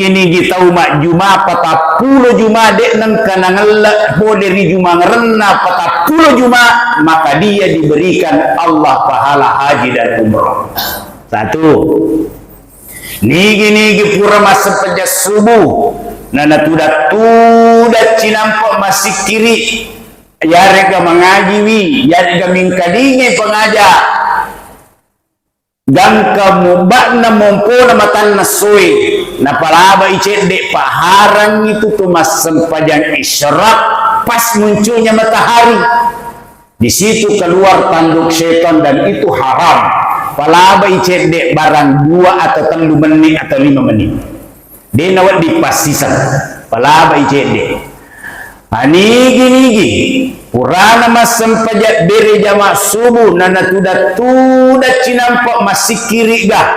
nigi tahu mak juma patapulo juma dek nang kanangelak boleh ni juma ngerena patapulo juma, maka dia diberikan Allah pahala haji dan umrah. Satu, nigi pura masa peja subuh nana tudat cinampak masih kiri yarega mengaji wi yarega mingkadinge pengajar gangka mubakna mumpuna matan nasui na palaba icet dek paharang itu tuh mas sempajang isyraq pas munculnya matahari. Di situ keluar tanduk setan dan itu haram. Palaba icet dek barang 2 atau 3 menit atau 5 menit. Dia nawat dipasisan. Palaba icet dek. Nigi purana mas sempajak beri jama subuh nana tudat cinampak masih kiri gah.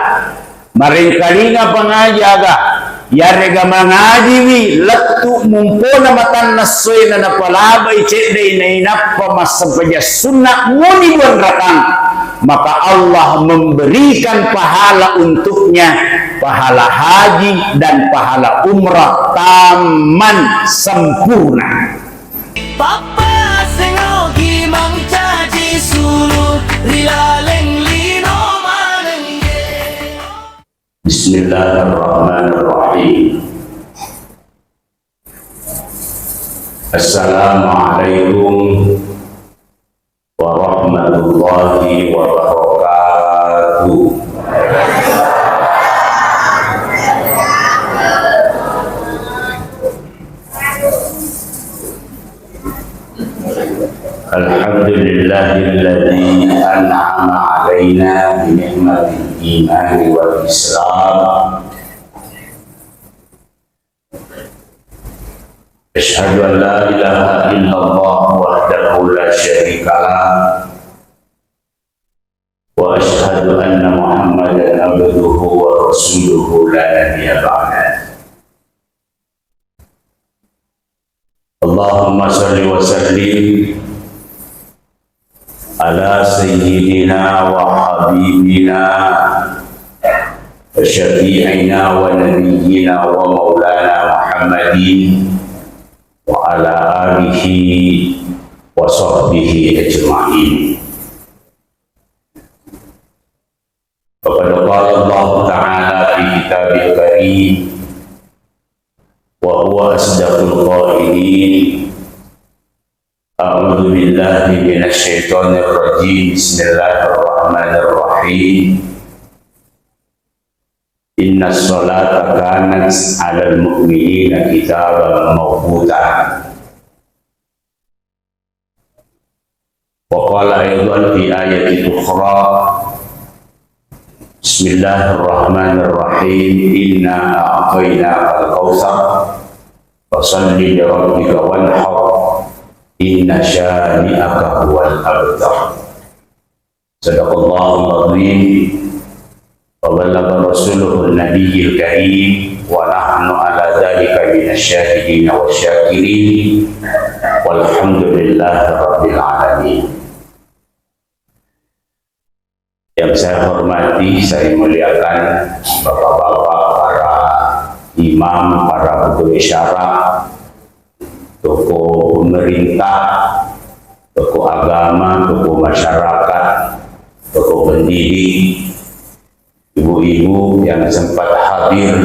Maring kalinga pengajaga yarega mengaji wi letu mumpuna matan nasoi nana palaba icet dei nainapa masapaja sunnah muni 2 rakaat, maka Allah memberikan pahala untuknya, pahala haji dan pahala umrah taman sempurna. Papa sengogi mang caji sulu rilaleng lino manenge. Bismillahirrahmanirrahim. Assalamualaikum warahmatullahi wabarakatuh. Alhamdulillahilladzi an'ama alaina bi ni'matil iman wal islam. Asyhadu an la ilaha illallah wahdahu la syarika lah wa asyhadu anna Muhammadan abduhu wa rasuluhu la nabiyya ba'da. Allahumma shalli wa sallim ala sayyidina wa habibina wa syafi'ina wa nabiyyina wa maulana Muhammadin wa ala alihi wa sahbihi ajma'in. Faqad qala Allah ta'ala fi kitabil karim wa huwa asdaqul qailin. A'udzu billahi minasy syaithanir rajim. Bismillahirrahmanirrahim. Innas sholata kanat 'alal mu'minina kitaban mawquta. Wa qala aidan fi ayatin ukhra. Bismillahirrahmanirrahim. Inna a'tainakal kautsar fasholli li rabbika wanhar. Inna syani'aka huwal abtar. Sadaqallahul azim. Wa ballagha rasuluhun nabiyyil karim. Wa nahnu ala dzalika minasyahidin wasyakirin. Walhamdulillahi rabbil alamin. Yang saya hormati, saya muliakan bapak-bapak, para imam, para pegawai syara, tokoh pemerintah, tokoh agama, tokoh masyarakat, tokoh pendidik, ibu-ibu yang sempat hadir,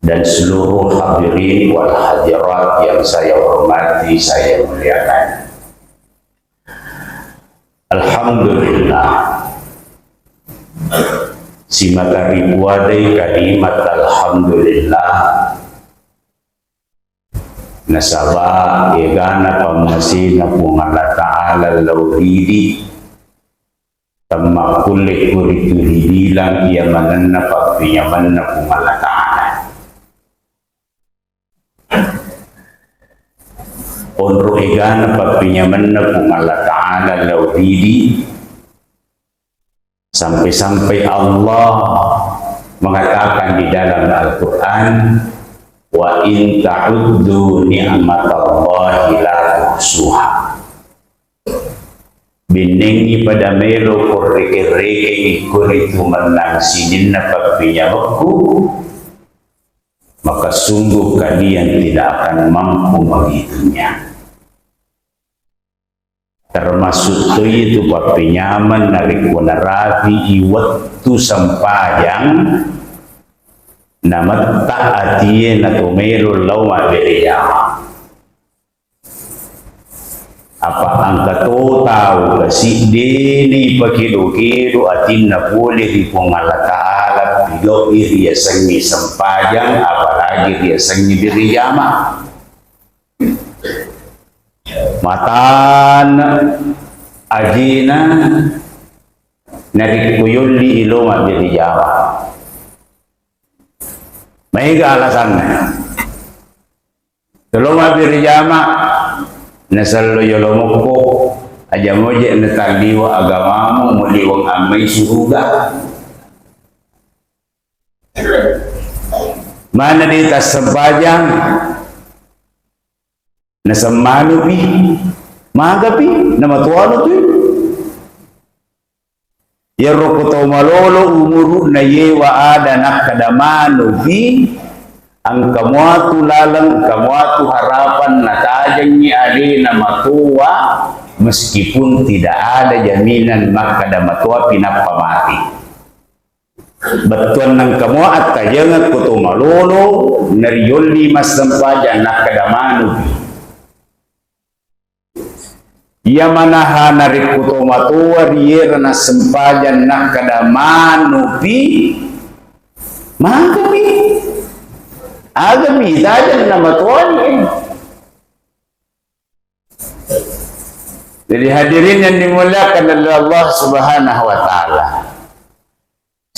dan seluruh hadirin wal hadirat yang saya hormati, saya muliakan. Alhamdulillah, simatari wadai kalimat alhamdulillah nasaba egana pamasina pung Allah Ta'ala lawhidi tamma kulli kuritu hidilang ia mananna pagpinyaman na pung Allah Ta'ala. Onro egana pagpinyaman na pung Allah Ta'ala lawhidi sampai-sampai Allah mengatakan di dalam Al-Quran, wa in ta'uddu ni'matallahi la tuhsuha. Biningi pada melo kurike-rike ikuritu menang sinin na pagpinyabakku maka sungguh kalian tidak akan mampu menghitungnya. Termasuk itu papinyaman narik wanarafi iwattu sampayang nama ta'atiye na tumerul lawma beriyama. Apa angka tahu kasi dini pakido-kido atin na pulih ipong Allah Ta'ala pigaw iriyasan ni sampayang apalagi iriyasan ni beriyama. Matan ajina narikuyuli iloma beriyama. May alasannya. Iloma beriyama nasalo yolomoko aja moje nataliwa agamamu muliwang amay suruga. Mana di tas sempajang nasamano pi magapi na matuano tu yaro ko to malolo umuru na yewa ada nakadamano pi ang kamuatu lalang kamuatu harapan na tajang ni ali na matuwa meskipun tidak ada jaminan makadamatua pinapamati. Batuan ng kamu at tayangat ko to malolo nariyoli mas sampaja nakadamano pi Yamanaha narikuto matuwa riyer na sempajan na kadamano pi magapi agami dajan na matuwa Jadi hadirin yang dimuliakan oleh Allah Subhanahu wa Ta'ala,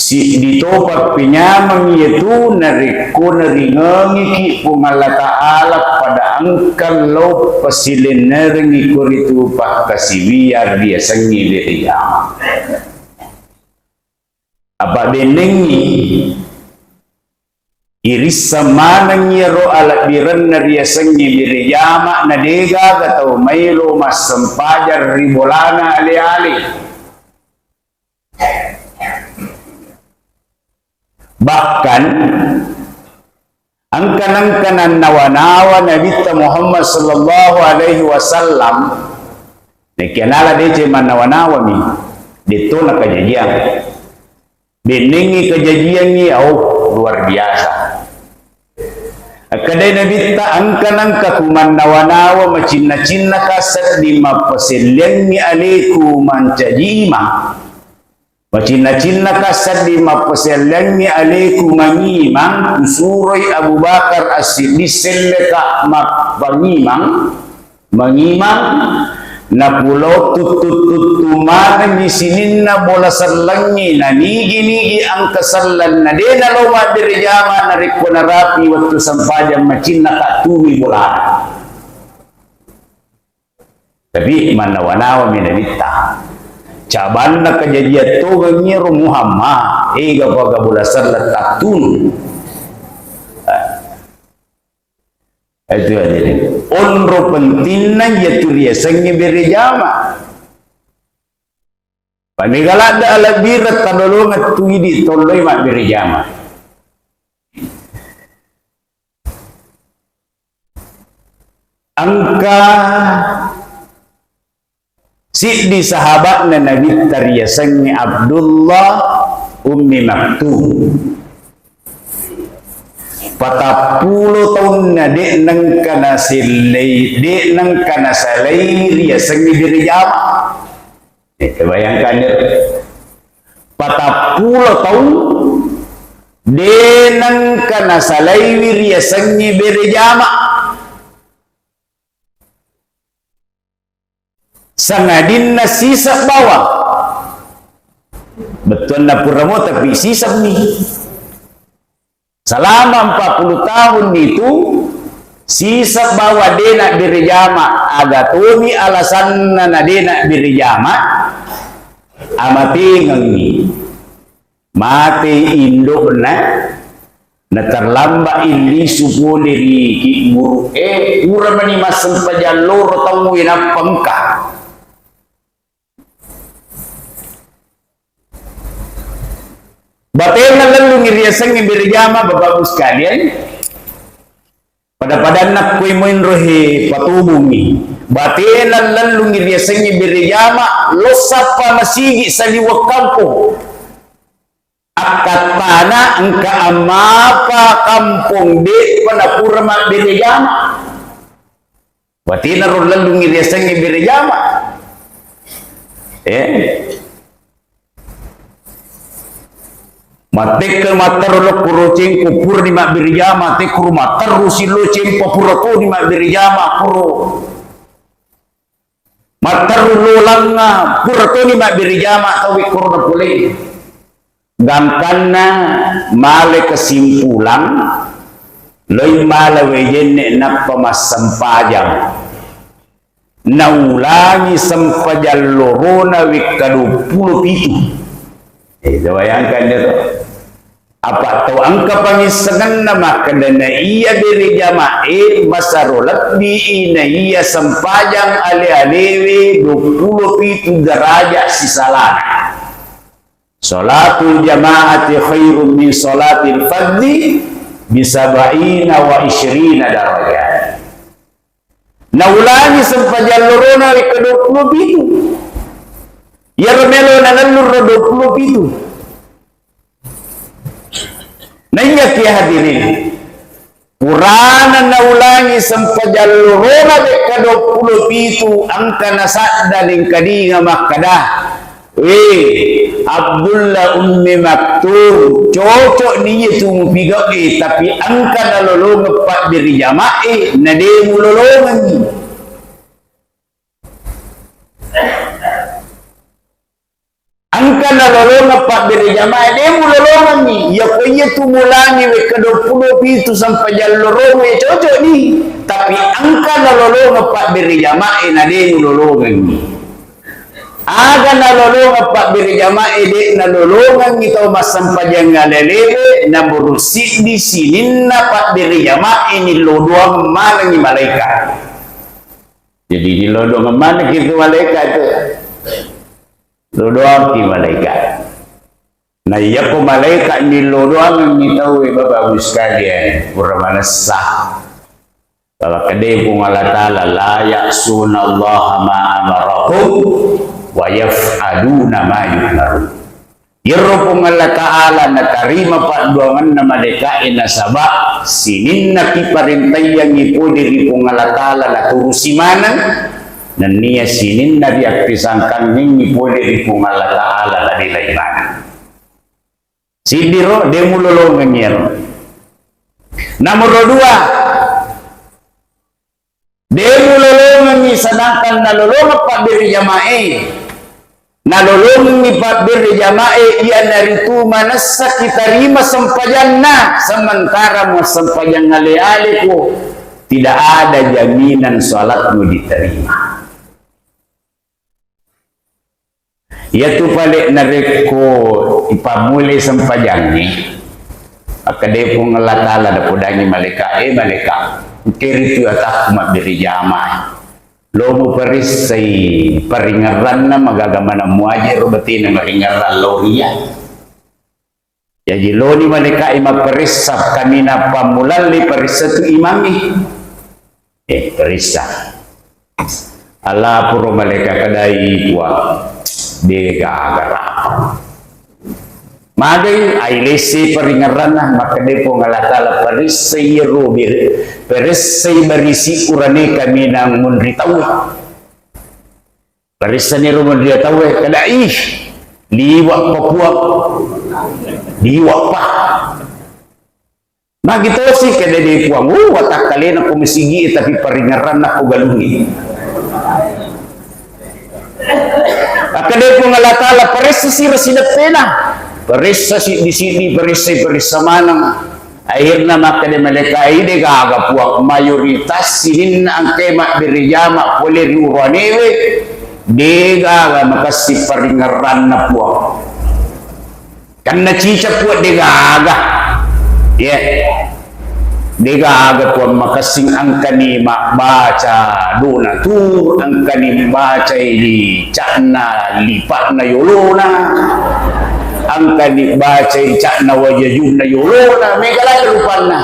si ditopak pinyamang itu nariko naringangi ki pumala Ta'ala pada angkal lo pasilin naringi kuritu pak kasiwiyar dia sengi beriyama. Apa benengi iris samanang yero ala biran na dia sengi beriyama na dega gatau maylo mas sempajar ribolana ali-ali. Bahkan angkan-angkanan nawa-nawa Nabi Muhammad sallallahu alaihi wasallam dikenala dia cuma nawa-nawa mi dito na kejadian beningi kejadian ni luar biasa. Kadai Nabi ta angkan-angka kuman nawa-nawa macina-cina kasat di mapasilyan ni aliku mancajima Macina-cina kasad di mapaselang ni aliku mangimang usuroy Abu Bakar as-Siddiq seleka mangimang na pulau tutut-tutuman ni sinin na bola salangi na nigi-nigi ang kasalan na di na loma diriyama na riko na rapi waktu sampajan macina ka tumi bola. Tapi manawa-nawa minanita caban na kejadian to ngiro Muhammad ega paga bulasan letatun itu aja onro pentinna yaitu dia sengi berjama panigala da ala birat tadolongat tuidi toloi mak berjama angka si di sahabat na Nabi tariyasannya Abdullah Ummi Maktum 40 tahun na di nang kanasalay riyasannya diriyama. Bayangkan ya 40 tahun di nang kanasalay riyasannya diriyama. Sangadin na sisap bawah betul na puramo tapi sisap ni selama 40 tahun itu sisap bawah dena dirjama agatumi alasan na dena dirjama amati ngangi mati induk na terlambat ini suku diri ki buru kurang ni masam pajalur tamu ina pengka Bapak lalu ngiriasan yang berjama Bapak-Ibu sekalian pada nak kuy moin rohi patubungi batenan lalungi dia sengi biriyama lo sapa masigi sa liwag kampung akatana engka amapa kampung de panapura mak biriyama batenan ro lalungi dia sengi biriyama Matek matarlo kurocing kupur di mak biriyama te kuru matar rusilo cempa purato di mak biriyama kuru matar lolanga purato di mak biriyama tawi kuru na pulih gamkanna male kesimpulan loy male wejenne na pamasampajang naulangi sampajal lorona wikadu puluh pitu bayangkan dia tu apa tahu angka pangisangan nama kadana iya beri jama'i masarolat bi ina iya sampajang ale-alewe 27 derajat sisalana salatul jama'ati khairun min salatil fadli bisabaina wa isyrina darajat naulangi sampajang lorona ke 27 ya remelo na nalur 27 nanya kia hadirin Purana naulangi sampajalurona deka 27 angka nasada ning kadinga makadah Abdullah Ummi Maktum cocok niya tumupiga tapi angka nalolong pak diri jama'i na de mulolongan ni angka nalolong pak diri jama'i de mulolongan ni ya kaya tumulangi ke 27 sampai jalurong cocok ni tapi angka nalolong pak diri jama'i na de mulolongan ni aga nalolongan pak diri jama'i de nalolongan ito masampajang ngalelele na burusik di sinin na pak diri jama'i ni lodoang mana ni malaikat jadi di lodoang mana gitu malaikat itu lodoang ki malaikat nah iya ko malaikat ni lodoang ni tahu bapak ibu sekalian purana sah kalau kedai pun Allah Ta'ala la ya'suna Allah ma amarahum wa yaf'aluna ma yu'marun yero pun Allah Ta'ala na tarima paduangan na malaikat na sabak sinin na kiparintay yang ipo diri pun Allah Ta'ala na turusi manan dan niya sinin na diaktisangkan ni ipo diri pun Allah Ta'ala na nilai manan sidiro de mulolongan yero nomor 2 de mulolongan ni sedangkan nalolongan pak diri jama'i nalolong ni pak diri jama'i ia naritu manasa kita rima sampajanna sementara mau sampajan ngale-ale ko tidak ada jaminan salatmu diterima ia tu balik nareko ipamuli sampajan ni akade pun Allah Ta'ala da podangi malaikat malaikat kiri tu atak mak diri jama'i lomu perisai peringaran na magagamana muajir betina peringaran loria jadi loni malaikat ima perisap kamina pamulali perisatu imami perisap Allah puro malaikat kadai kuat dega agara magai ailesi peringaran na maka depo Allah Ta'ala perisai rubir perisai berisi urane kami nang munri tawe perisai ni rumah dia tawe kada liwak Papua liwak pa magito si kada di puang watak kalian aku mesigi tapi peringaran aku galungi maka depo Allah Ta'ala perisai si residap pena perisa di sini perisa manang akhirnya maka di mereka ini gaga puak mayoritas sinin angke mak berjama boleh diuranewe dega maka si peringaran na puak karena cica puak dega ya dega puak maka sing angka ni mak baca dona tur angka ni baca di cakna lipat na yolona angka dibaca cakna wajajuna yolona megala rupana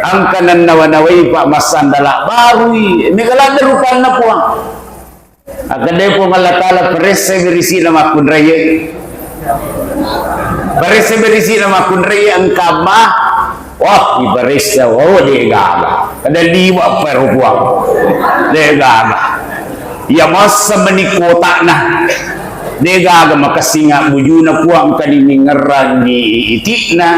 angkanan nawanaway pa masandala barui megalada rupan na puang akadai po ngalatala perseverisi na makunraya perseverisi na makunraya ang kama wah ibaris na wow degaga kada liwa pero puang degaga ya masa menikota na degaga makasinga bujuna puang kadiningaran ni itik na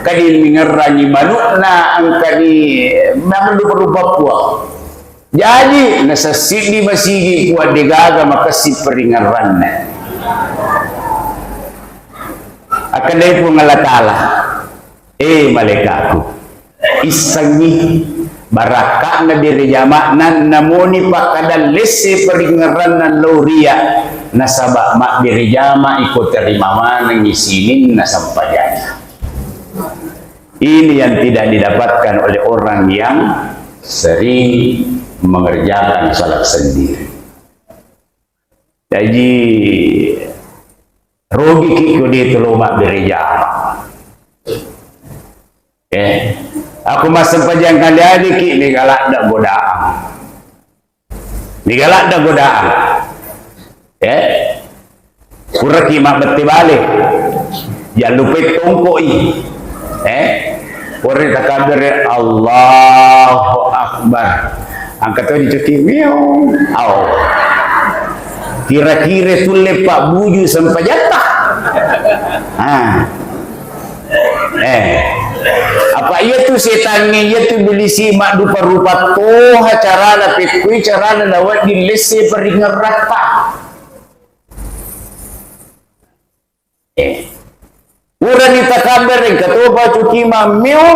kadi mengerani manuk na ang kadi memang rupa puang jadi nasa sidi masigi puang degaga makasih peringaran na akadai po ngalatala malekaku isangi baraka na diri jama nan namoni pa kada lese peringaran na lauria nasaba mak diri jama ikut terima manang isinin na sampajanya. Ini yang tidak didapatkan oleh orang yang sering mengerjakan salat sendiri. Jadi rugi kiku di telumak gereja. Aku masih panjang kali aja ki ni galak dak godaan. Ni galak dak godaan. Kuraki mak beti balik. Jangan lupa tongkoi. Orang takbir Allahu Akbar. Angkat tu dicuci miau. Kira-kira tu lepak buju sampai jatah. Apa ia tu setan ni ia tu bilisi mak dupa rupa toh cara la pikui cara la lawat di lese peringerata. Urang ni takabir yang ketua cuci mamiu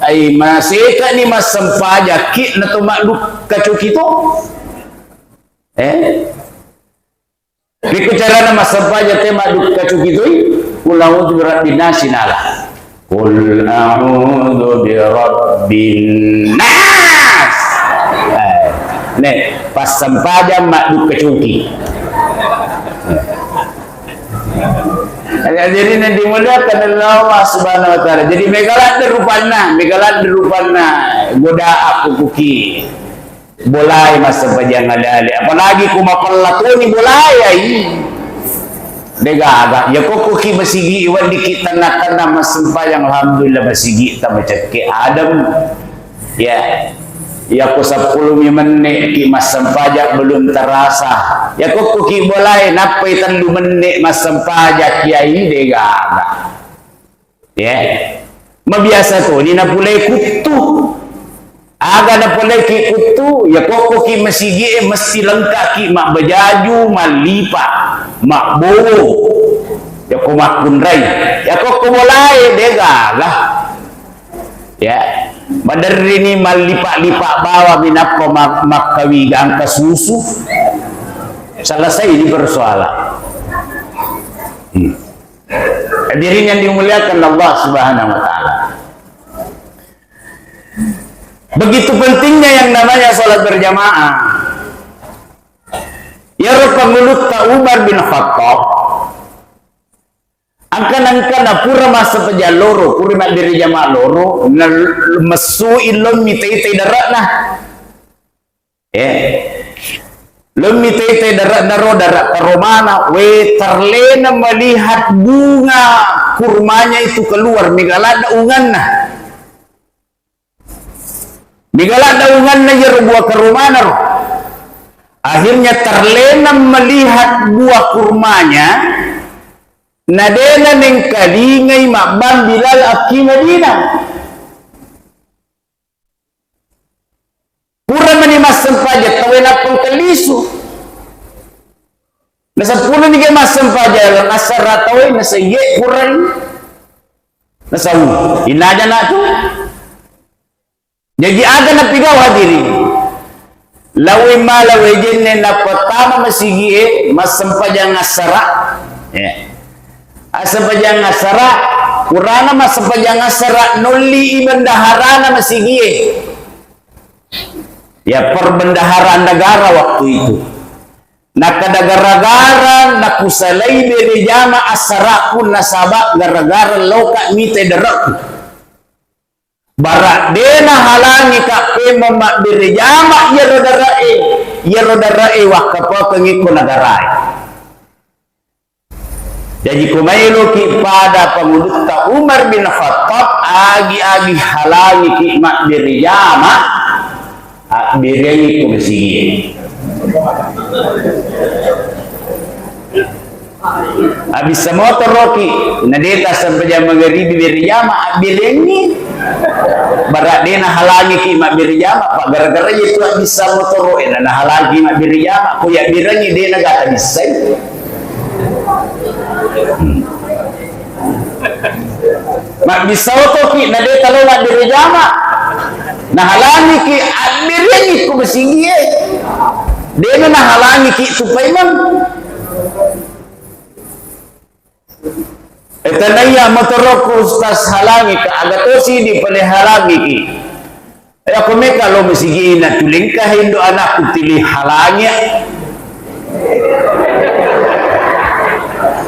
ay masika ni masampaja kit na tumakduk kacuki to Kiko cara na masampaja te makduk kacuki to ulang tu berat binasinala kul a'udzu bi rabbin nas pas sampaja makduk kacuki. Jadi nanti dimuliakan Allah Subhanahu Wa Taala. Jadi megalat derupana goda aku kuki bolai masa pajang ada apalagi kumapalla tu ni bolai ai dega ya kok kuki masigi iwan dikit tanah masempayang alhamdulillah masigi ta macam ke Adam ya ko 10 menit ki masam pajak belum terasa ya ko ki boleh napai 3 menit masam pajak kiai dega mabiasa tu ni na pulai kutu aga na pulai ki kutu ya ko ki masigi mesti lengkap ki mak bejaju malipa mak bowo ya ko mak kunrai ya ko boleh dega lah Badari ni malipak-lipak bawah minapa makawi angka susu selesai di persoalan. Hadirin yang dimuliakan Allah Subhanahu Wa Taala. Begitu pentingnya yang namanya salat berjamaah. Ya Rasulullah Umar bin Khattab angkan pura masa peja loro pura mak diri jamaah loro mesu ilom mitei darat nah lom mitei darat karomana we terlena melihat bunga kurmanya itu keluar migalada ungan nah ya buah karomana akhirnya terlena melihat buah kurmanya nadena neng kalingay makbang Bilal aki Madinah. Pura manimas sampaja tawela pang kaliso. Nasa puno ni mas sampaja lang nasa rataway nasa ye puran. Nasa inaja na to. Jadi aga na pigaw hadiri. Laway malaway jenne na patama masigi mas sampaja ngasara. Asapajang asara kurana masapajang asara nuli bendaharana masigi ya perbendaharaan negara waktu itu nakadagara-gara nakusalay beri jama asara pun nasabak gara-gara loka mite derak Barak dena halangi ka pe mamak birjama ya rodarae wakapa kengiko nagarai. Jadi kumailu ki pada pengudutta Umar bin Khattab agi-agi halangi ki mak birjama bireni kumesigi. Habis semotor roki nadeta sampai jam maghribi birjama bireni barak dena halangi ki mak birjama pak gara-gara itu bisa motor ena nah halangi mak birjama ko ya birani dena gata bisa. Mak bisa to ki nade kalau mak birjama nah halangi ki birani ko besingi dena nah halangi ki supaya man etanaya motoroko ustaz halangi ka agatosi di pale halangi ki ya kome kalau mesigi na tulingka hindo anak kutili halangi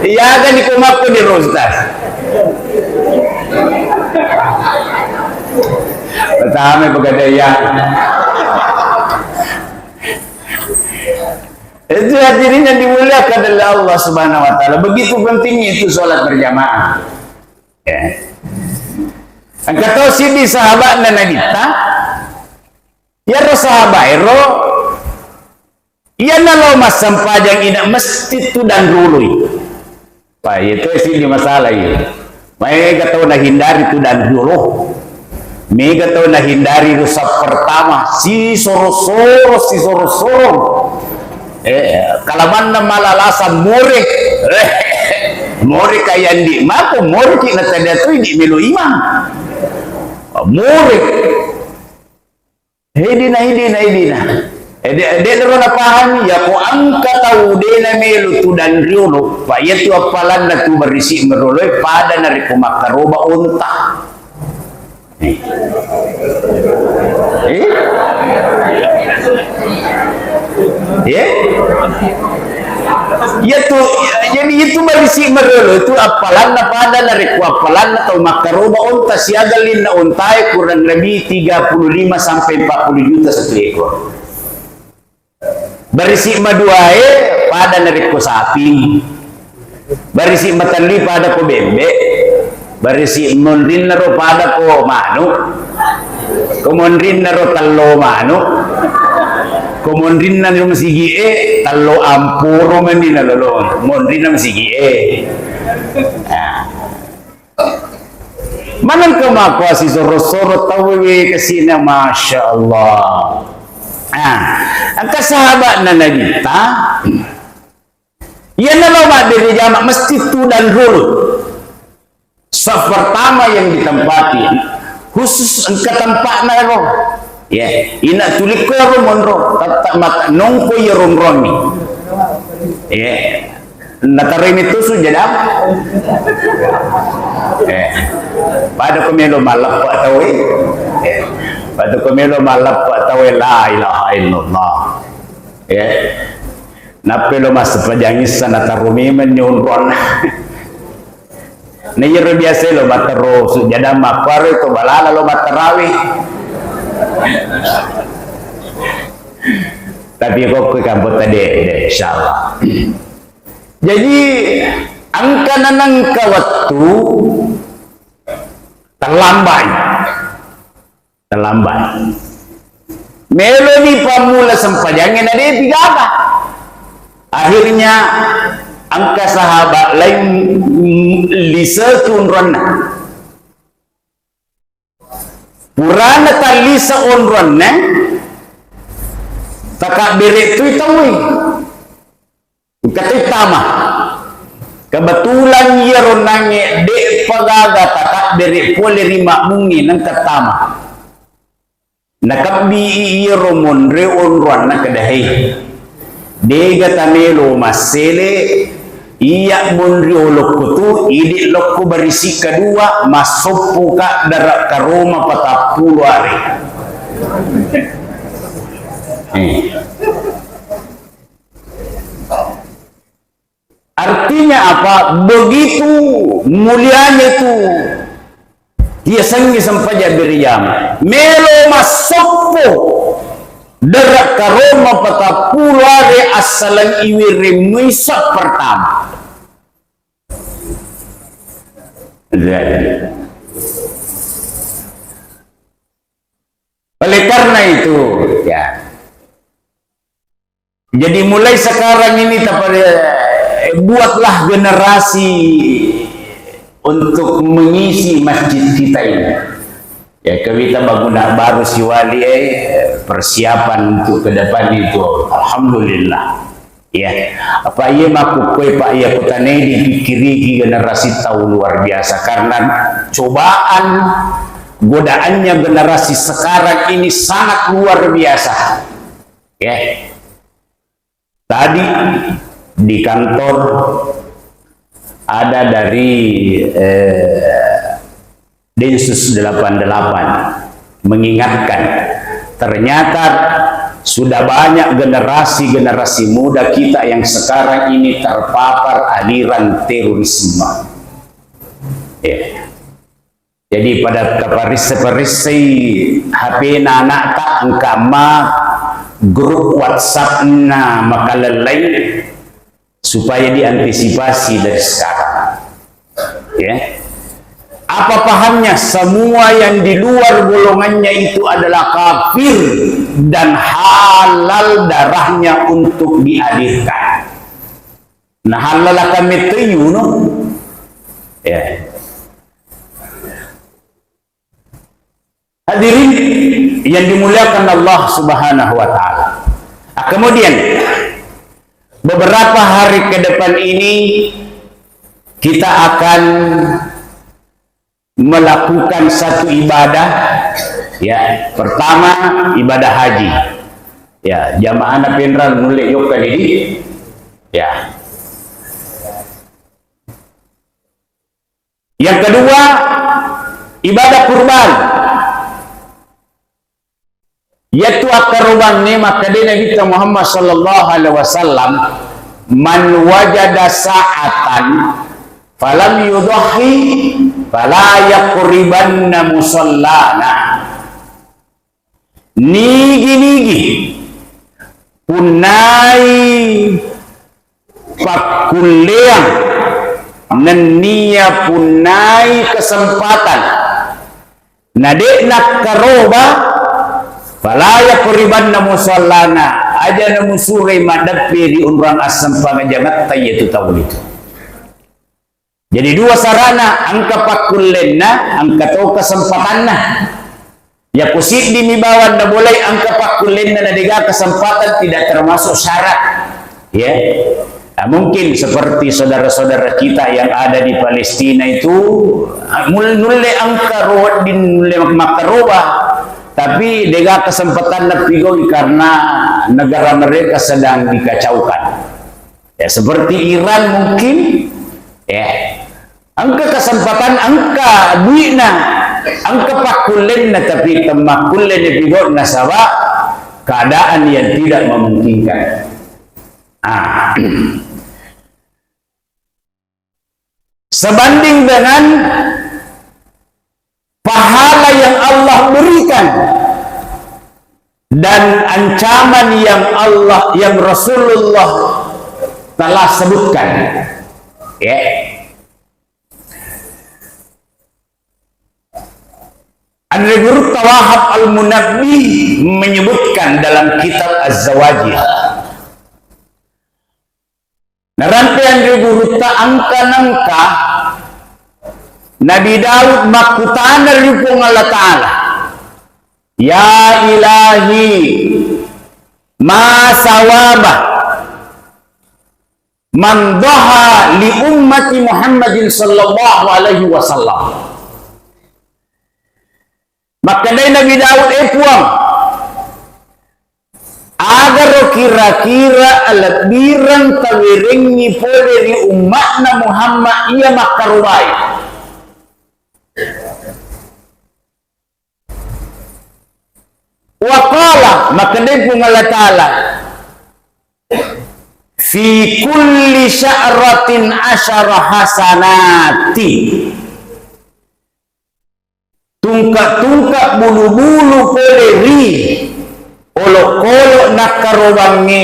iya kan di kumaku di ustaz pertama pegadaian itu hadirin yang dimuliakan oleh Allah Subhanahu wa taala. Begitu pentingnya itu sholat berjamaah. Ya. Kata si di sahabat dan Nabita, ya ro sahabat ro, iya nalo mas sampajang ina mesti tu dan dulu. Pak itu sih di masalah itu. Mereka tahu nak hindari tu dan dulu. Mereka tahu nak hindari rusak pertama si soro-soro. Kalaman na malalasan murik murik kayan di mako murik na tada tu di melo imam murik hidina ede ro na pahami ya ko angka tahu de na melo tu dan riolo pa yetu apalan na tu berisi meroloy pada na ri kumakaroba unta ya itu jadi itu berisi merolo itu apalan na pada dari apalan atau makaroba unta siagalin na untai kurang lebih 35 sampai 40 juta satu ekor berisi maduae pada dari ko sapi berisi matanli pada ko bembe berisi mondrin naro pada ko manuk komondrin naro tallo manuk komondrin na yung sigi talo ampuro man din nalolo mondrin na sigi manan ka makwa si soro-soro tawi kasi na masya Allah ang kasahabat na nagita yan na naman diri jama mesti tu dan rul saf pertama yang ditempati khusus ang katampak na ro ya ina tulik ko monro tatak mat nongko yoromroni ya natarin itu sudah pada komelo malap atau pada komelo malap atau la ilaha illallah ya napelo mas pajangis sana tarumi menyunron nayir biasa lo matero sujada makwar itu balala lo matarawi tapi kok ke kampung tadi insyaallah jadi angka nanangka waktu terlambat melodi pamula sempajangin ada tiga apa akhirnya angka sahabat lain lisatun rana purana talisa onrana takak bere tu tawi kata tama kebetulan ia ronange dek pagaga takak bere pole rima mungi nang katama nakabi ia romon re onrana kadahi dega tamelo masele iya monri olokku idi lokku berisi kedua masuk ka darat ke Roma 40 hari artinya apa begitu mulianya itu Dia sangi sampaja beriam melo masopo derak karoma patapulare asalan iwire muisa pertama. Oleh karena itu ya, jadi mulai sekarang ini buatlah generasi untuk mengisi masjid kita ini. Ya, kita bangun baru si wali persiapan untuk ke depan itu, alhamdulillah. Ya, apa iya maku kue pak iya kutane dipikiri generasi tahu luar biasa karena cobaan godaannya generasi sekarang ini sangat luar biasa. Ya, tadi di kantor ada dari Densus 88 mengingatkan ternyata sudah banyak generasi muda kita yang sekarang ini terpapar aliran terorisme. Ya. Jadi pada perisai HP anak tak angkama grup WhatsApp na makalalay supaya diantisipasi dari sekarang. Ya. Apa pahamnya? Semua yang di luar golongannya itu adalah kafir dan halal darahnya untuk dialirkan. Nah, halal kami tuh, no? Ya. Hadirin yang dimuliakan Allah Subhanahu wa taala. Kemudian beberapa hari ke depan ini kita akan melakukan satu ibadah, ya. Pertama ibadah haji, ya. Jamaah napendral mulai yuk kali ini, ya. Yang kedua ibadah kurban, yaitu akarubang ni maka di Nabi kita Muhammad sallallahu alaihi wasallam man wajada sa'atan falam yudhi fala yaqribanna musallana. Nigi punai pakuleang nenia punai kesempatan nadek nak karoba fala yaqribanna musallana aja na musurai madapi di umrang asam pangajangat tayyatu tahu itu. Jadi dua sarana angka pakulenna angka tau kesempatanna ya kusit di mibawan na boleh angka pakulenna na diga kesempatan tidak termasuk syarat ya. Nah, mungkin seperti saudara-saudara kita yang ada di Palestina itu nulle angka roh di nulle makaroba tapi diga kesempatan na pigoi karena negara mereka sedang dikacaukan ya, seperti Iran mungkin ya. Angka kesempatan angka duitna angka pakulenna tapi temakulenna bigo nasaba keadaan yang tidak memungkinkan. Sebanding dengan pahala yang Allah berikan dan ancaman yang Rasulullah telah sebutkan, ya. An-Nurut Tawahab Al-Munabbi menyebutkan dalam kitab Az-Zawajih. Narantian riburuta angka-angka Nabi Daud makutana ripong Allah Ta'ala. Ya ilahi ma sawaba man dhaha li ummati Muhammadin sallallahu alaihi wasallam. Maka dari Nabi Daud puang agar kira-kira alat birang tawiringi pole di umatna Muhammad ia makarubai waqala maka dari pun Allah Ta'ala fi kulli sya'ratin asyara hasanati tungka-tungka bulu-bulu poleri olok-olok nakarobangi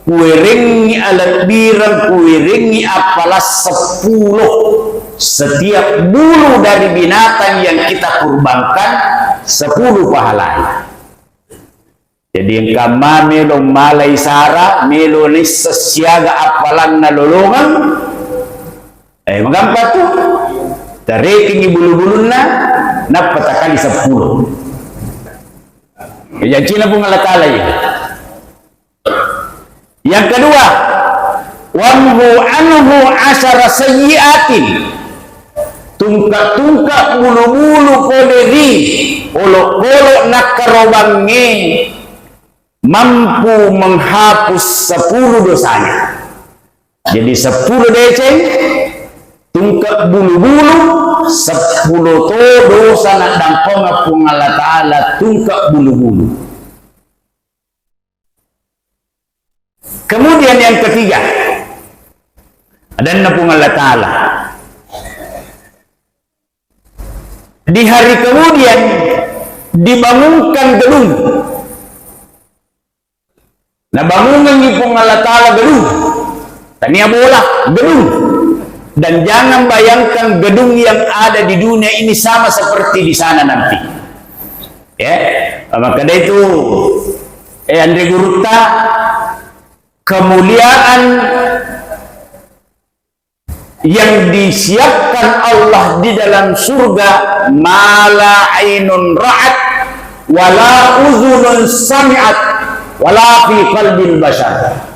kuiringi alat birang kuiringi apalas 10 setiap bulu dari binatang yang kita kurbankan 10 pahalanya. Jadi yang kama melo malay sara melo ni sesiaga apalan na lolongan magampat tu tareking bulu-bulu na napatakali 10. Yang Cina pun ngalat-alay. Yang kedua, wamhu anhu asyara sayyiatin, tungka-tungka bulu-bulu poleri olok-olok nakarobangi mampu menghapus 10 dosanya. Jadi 10 deceng tungka bulu-bulu 10 to dosa nak dampong apung Allah Ta'ala tungka bulu-bulu. Kemudian yang ketiga, ada napung Allah Ta'ala. Di hari kemudian dibangunkan gedung. Nah bangunan ipung Allah Ta'ala gedung. Tania bola gedung. Dan jangan bayangkan gedung yang ada di dunia ini sama seperti di sana nanti. Ya, maka dari itu Andre Gurutta, kemuliaan yang disiapkan Allah di dalam surga mala ainun ra'at wala uzunun sami'at wala fi qalbil bashar.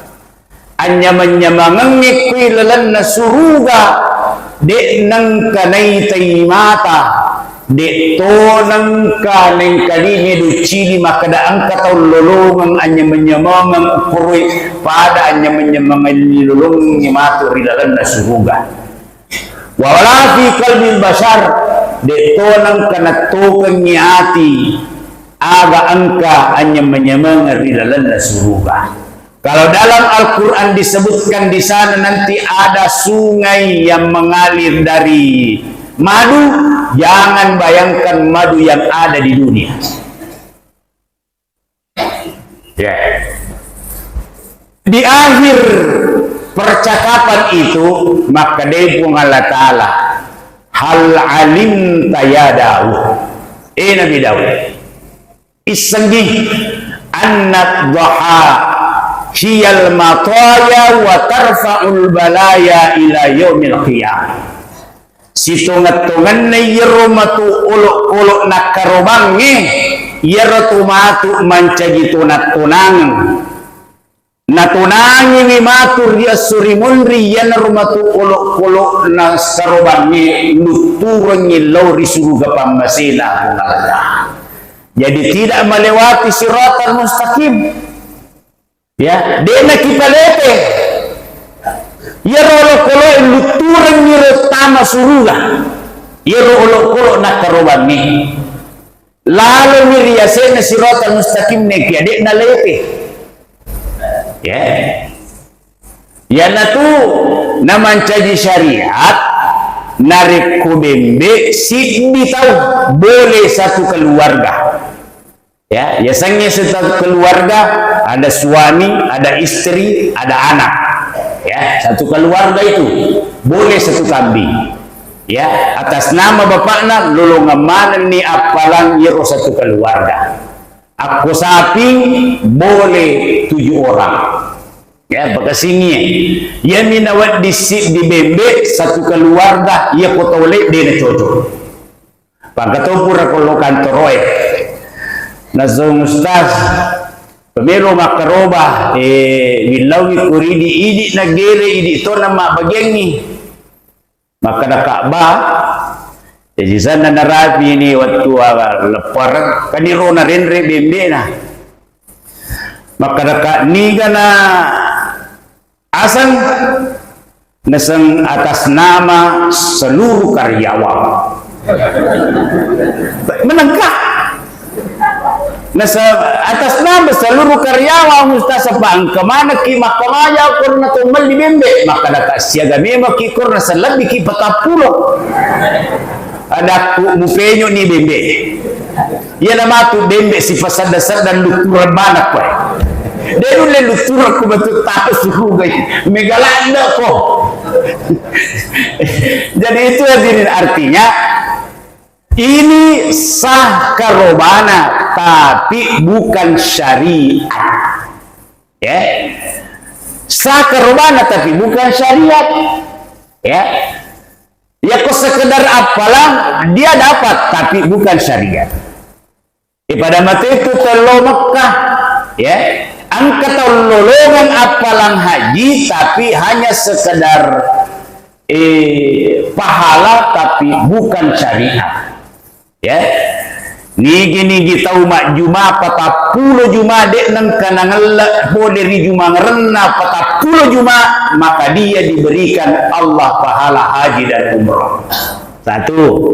Anyaman-nyamangan ngikwi lalan na suruga de nang kanay tay mata de to nang kanay kalini do chili makadaang kataw lolongang anyaman-nyamangan ukuroy pada anyaman-nyamangan nilolong ngimato rilalan na suruga wala fi kalbil bashar de to nang kanatukan niati aga angka anyaman-nyamangan rilalan na suruga. Kalau dalam Al-Quran disebutkan di sana nanti ada sungai yang mengalir dari madu, jangan bayangkan madu yang ada di dunia. Ya. Di akhir percakapan itu, maka dia pun Allah Ta'ala, hal alim ya Daud. Nabi Daud. Isenggi annat dhaha hiyal mataya wa tarfa'ul balaya ila yaumil qiyamah. Situngat-tungan na yero matu ulok-ulok nakarobangi yero tumatu mancagi tunat-tunang natunangi ni matur dia surimunri yan rumatu ulok-ulok na karobangi nuturangi lauri suruga pamasila. Jadi tidak melewati siratan mustaqim. Ya, dia nak kipalete. Ya rolo-kolo luturan ni tama suruga. Ya rolo-kolo nak karobangi. Lalu ni riasena siratan mustaqim ne kia dek na lete. Ya. Ya na tu naman caji syariat narik kubembe si tahu boleh satu keluarga. Ya, biasanya satu keluarga ada suami, ada istri, ada anak. Ya, satu keluarga itu boleh satu kambing. Ya, atas nama bapakna lolongan mana ni apalan yero satu keluarga. Aku sapi boleh 7 orang. Ya, bekasini. Ya minawat di bembe satu keluarga ya kotole dia cocok. Pagkatopura kalau kantoroy. Nazong ustaz pemelo makaroba bilawi kuridi idi nagere idi to nama bagengi maka nakaba jadi sana narapi ini waktu lepar kaniro na renre bembe na maka naka niga na asang nasang atas nama seluruh karyawan menangkap nasa atas nama seluruh karyawan ustaz bang kemana ki makamaya kurna tumal di bembe maka naka siaga mema ki kurna salabi ki 40 ada ku mupenyo ni bembe. Ya nama tu bembe si pasal dasar dan luturan mana kau. Dia dulu lutur aku betul tak suhu guys. Megalanda kok. Jadi itu hadirin artinya ini sah karobana tapi bukan syariat. Ya. Sah karobana tapi bukan syariat. Ya. Ya kok sekedar apalah dia dapat tapi bukan syariat. Pada mata itu telo Mekah, ya, angkat lolongan apalang haji tapi hanya sekedar pahala tapi bukan syariat, ya. Nigi tahu mak juma patapuluh juma dek nang kanang boleh di juma ngerena patapuluh juma maka dia diberikan Allah pahala haji dan umrah. Satu.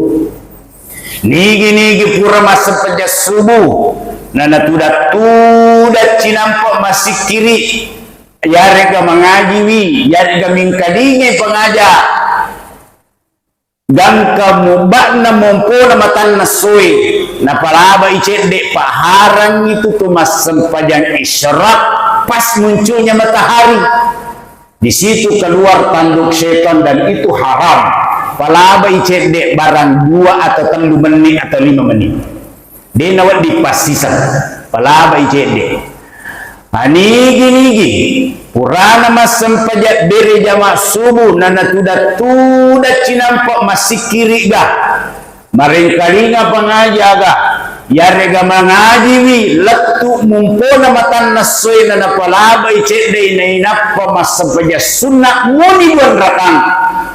Nigi pura masa pejas subuh nana tudat cinampak masih kiri yarega mengajiwi yarega mingkadinge pengaja dan kamu bakna mumpuna matan nasui napalaba icedek paharang itu tuh mas sempajang isyarat pas munculnya matahari di situ keluar tanduk setan dan itu haram. Palaba icedek barang 2 atau 3 menit atau 5 menit. Dia nawat dipasisan. Palaba icedek. Nigi purana mas sempajak beri jama subuh nana tudat cinampak masih kiri gah. Maringkalinga pengajaga. Yarega mengajiwi letu mumpuna matan nasoi nana palaba icedek na inapa mas sempajak sunnah muni buan rakang.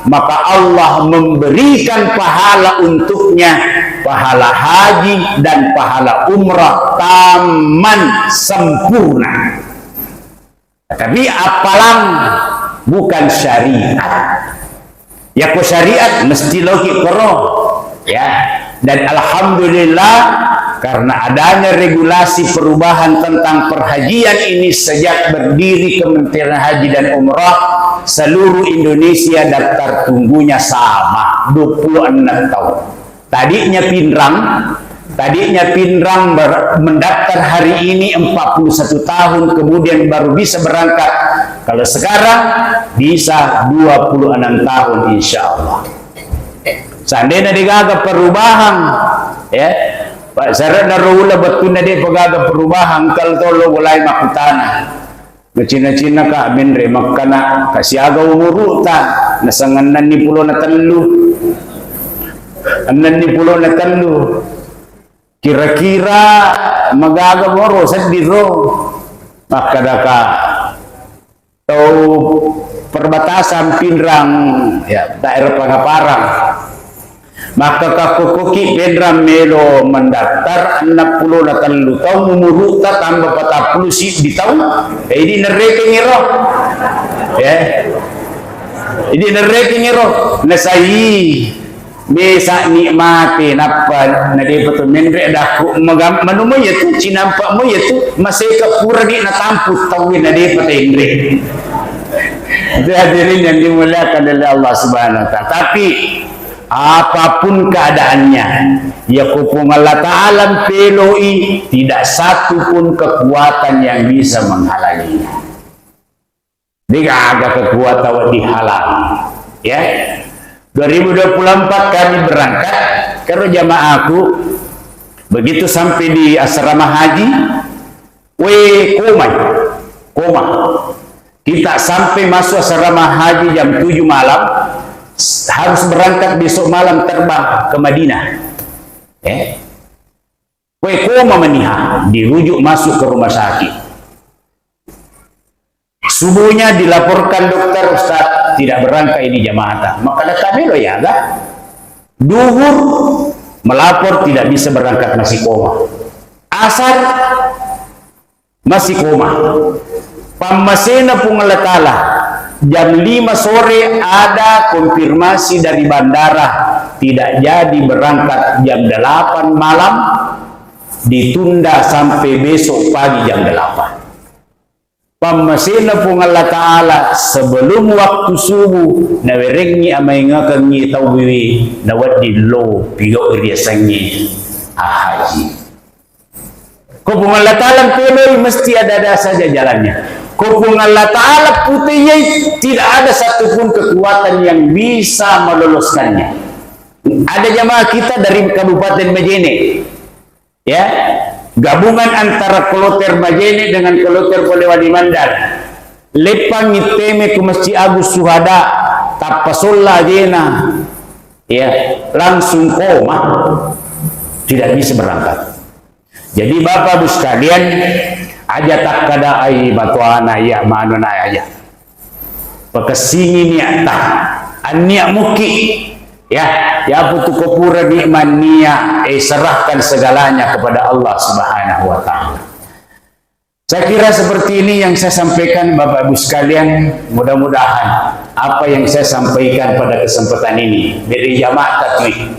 Maka Allah memberikan pahala untuknya pahala haji dan pahala umrah taman sempurna. Tapi apalang bukan syariat. Ya ko syariat mesti logik koro. Ya. Dan alhamdulillah karena adanya regulasi perubahan tentang perhajian ini sejak berdiri Kementerian Haji dan Umrah seluruh Indonesia daftar tunggunya sama 26 tahun. Tadinya Pinrang mendaftar hari ini 41 tahun kemudian baru bisa berangkat. Kalau sekarang bisa 26 tahun insya Allah. Seandainya digaga perubahan, ya, Pak Sarat naruhula betul na dia pagaga perubahan kalau tolo walay makutana. Cina-Cina ka minre makana kasiaga umuruta nasanganan ni pulo na telu. Anan ni pulo na telu. Kira-kira magaga moro sa diro. Makadaka tau perbatasan Pinrang ya daerah Pangaparang. Maka kakukuki Pinrang melo mendaftar 63 tahun umuruta tambah 40 di tahun ini nereke ngiro ya ini nereke ngiro nasai bisa nikmati napa nadi betul mendre daku manumo yaitu cinampak mo yaitu masih kapura di natampu tawin nadi betul indre itu hadirin yang dimuliakan oleh Allah Subhanahu wa taala. Tapi apapun keadaannya ya kupung Allah Ta'ala peloi tidak satu pun kekuatan yang bisa menghalanginya. Tidak ada kekuatan dihalangi ya. 2024 kami berangkat karena jamaahku begitu sampai di asrama haji koma kita sampai masuk asrama haji jam 7 malam harus berangkat besok malam terbang ke Madinah. Koma meniha dirujuk masuk ke rumah sakit. Subuhnya dilaporkan dokter Ustaz tidak berangkat ini jamaah. Maka kami lo ya enggak. Duhur melapor tidak bisa berangkat masih koma. Asar masih koma. Pamasena pungalatala jam 5 sore ada konfirmasi dari bandara tidak jadi berangkat jam 8 malam ditunda sampai besok pagi jam 8. Pamasina pong Allah Ta'ala sebelum waktu subuh na werengi amay nga kangi tawbiwi na wadi lo piyo iriasangi haji. Kung pong Allah Ta'ala tuloy mesti ada saja jalannya. Kung pong Allah Ta'ala putihnya tidak ada satupun kekuatan yang bisa meloloskannya. Ada jamaah kita dari Kabupaten Majene, ya, gabungan antara Kloter Majene dengan Kloter Polewali Mandar. Lepang iteme ke Masjid Agus Suhada, tapasolla jena, ya, langsung koma, tidak bisa berangkat. Jadi Bapak Ibu sekalian, aja tak kada ai batuana ya manona aja. Pakasini niata, ania muki. Ya putu kopura nikman niya, serahkan segalanya kepada Allah Subhanahu wa Ta'ala. Saya kira seperti ini yang saya sampaikan Bapak Ibu sekalian. Mudah-mudahan apa yang saya sampaikan pada kesempatan ini dari jamaah tatwi,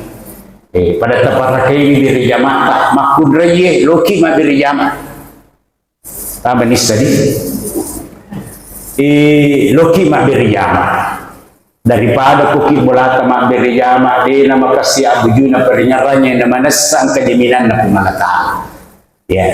pada tepat ini dari jamaah makudraye loki ma dari jamaah apa nih tadi loki ma dari jamaah. Daripada kuki bolata mamberi jama di nama kasih abujuna perinyarannya nama nasang kejaminan na pumalata. Ya,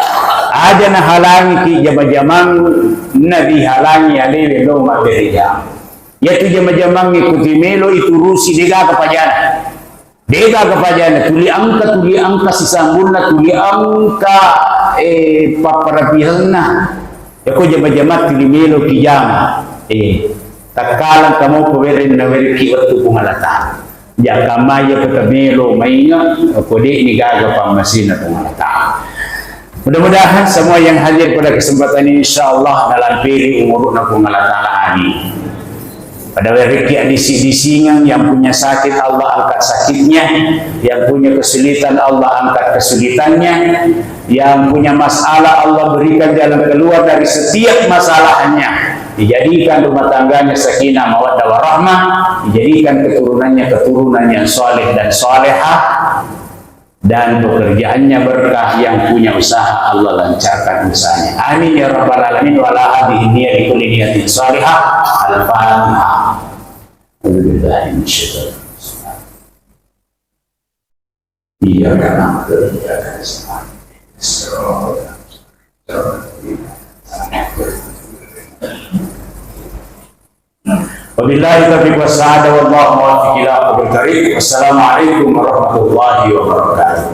ada na halangi ki jama-jamang nabi halangi alele lo mamberi jama. Yaitu jama-jamang ikuti melo itu rusi dega kepajana tuli angka sisambulna tuli angka paparapihalna. Ya ko jama-jama tuli melo ki jama. Takalang kamu pewerin na weriki waktu pungalata. Ya kamaya ketabelo mainga kode ini gaga pamasina pungalata. Mudah-mudahan semua yang hadir pada kesempatan ini insyaallah dalam piri umur na pungalata ani. Pada weriki adisi-disingan yang punya sakit Allah angkat sakitnya, yang punya kesulitan Allah angkat kesulitannya, yang punya masalah Allah berikan jalan keluar dari setiap masalahnya. Dijadikan rumah tangganya sakinah mawaddah warahmah, dijadikan keturunannya keturunan yang soleh dan solehah, dan pekerjaannya berkah, yang punya usaha Allah lancarkan usahanya. Amin ya rabbal alamin. Wa la hadhihi niyyati kulli niyatin salihah. Al-Fatihah. Alhamdulillah insyaallah. Iya karena wabillahi taufiq wassalam wallahu muwaffiq ila aqwamit thariq. Wassalamualaikum warahmatullahi wabarakatuh.